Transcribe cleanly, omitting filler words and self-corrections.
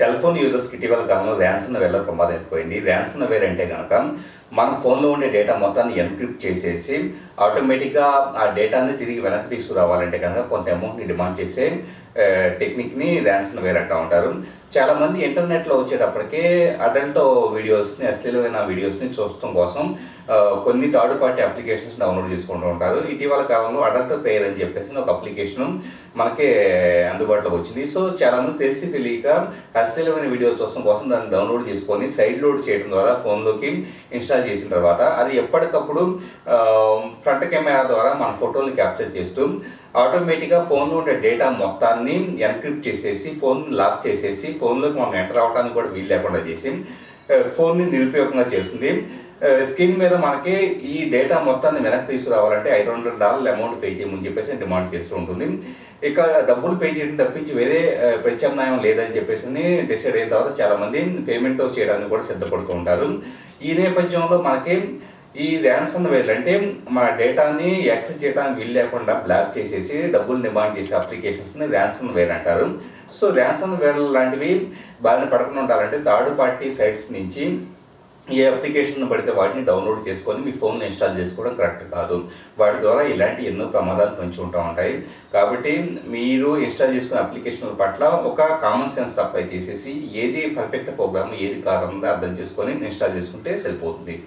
Cell phone యూజర్స్కి ఇటీవల కాలంలో ransomware ప్రమాదం ఎక్కువైంది. ర్యాన్సమ్వేర్ అంటే కనుక మన ఫోన్లో ఉండే డేటా మొత్తాన్ని ఎన్క్రిప్ట్ చేసేసి ఆటోమేటిక్గా ఆ డేటాని తిరిగి వెనక్కి తీసుకురావాలంటే కనుక కొంత అమౌంట్ని డిమాండ్ చేసే టెక్నిక్ని ర్యాన్సమ్వేర్ అంటూ ఉంటారు. చాలామంది ఇంటర్నెట్లో వచ్చేటప్పటికే అడల్ట్ వీడియోస్ని, అశ్లీలమైన వీడియోస్ని చూడటం కోసం కొన్ని థర్డ్ పార్టీ అప్లికేషన్స్ డౌన్లోడ్ చేసుకుంటూ ఉంటారు. ఇటీవల కాలంలో అడల్ట్ ప్లేయర్ అని చెప్పేసి ఒక అప్లికేషన్ మనకి అందుబాటులోకి వచ్చింది. సో చాలామంది తెలిసి తెలియక అశ్లీలమైన వీడియో చూడటం కోసం దాన్ని డౌన్లోడ్ చేసుకొని సైడ్ లోడ్ చేయడం ద్వారా ఫోన్లోకి ఇన్స్టాల్ చేసిన తర్వాత అది ఎప్పటికప్పుడు ఫ్రంట్ కెమెరా ద్వారా మన ఫోటోని క్యాప్చర్ చేస్తూ ఆటోమేటిక్గా ఫోన్లో ఉండే డేటా మొత్తాన్ని ఎన్క్రిప్ట్ చేసేసి ఫోన్ లాక్ చేసేసి ఫోన్లోకి మనం ఎంటర్ అవ్వడానికి కూడా వీలు లేకుండా చేసి ఫోన్ని నిరుపయోగంగా చేస్తుంది. స్క్రీన్ మీద మనకి ఈ డేటా మొత్తాన్ని వెనక్కి తీసుకురావాలంటే $500 అమౌంట్ పే చేయమని చెప్పేసి డిమాండ్ చేస్తూ ఉంటుంది. ఇక డబ్బులు పే చేయడం తప్పించి వేరే ప్రత్యామ్నాయం లేదని చెప్పేసి డిసైడ్ అయిన తర్వాత చాలామంది పేమెంట్ చేయడానికి కూడా సిద్ధపడుతూ ఉంటారు. ఈ నేపథ్యంలో మనకి ఈ ర్యాన్సమ్వేర్ అంటే మన డేటాని యాక్సెస్ చేయడానికి వీలు లేకుండా బ్లాక్ చేసేసి డబ్బులు డిమాండ్ చేసే అప్లికేషన్స్ని ర్యాన్సమ్వేర్ అంటారు. సో ర్యాన్సమ్వేర్ లాంటివి బారిన పడకుండా ఉండాలంటే థర్డ్ పార్టీ సైట్స్ నుంచి ఏ అప్లికేషన్ పడితే వాటిని డౌన్లోడ్ చేసుకొని మీ ఫోన్లో ఇన్స్టాల్ చేసుకోవడం కరెక్ట్ కాదు. వాటి ద్వారా ఇలాంటి ఎన్నో ప్రమాదాలు పొంచి ఉంటూ ఉంటాయి. కాబట్టి మీరు ఇన్స్టాల్ చేసుకునే అప్లికేషన్ల పట్ల ఒక కామన్ సెన్స్ అప్లై చేసేసి ఏది పర్ఫెక్ట్ ప్రోగ్రామ్ ఏది కారణంగా అర్థం చేసుకొని ఇన్స్టాల్ చేసుకుంటే సరిపోతుంది.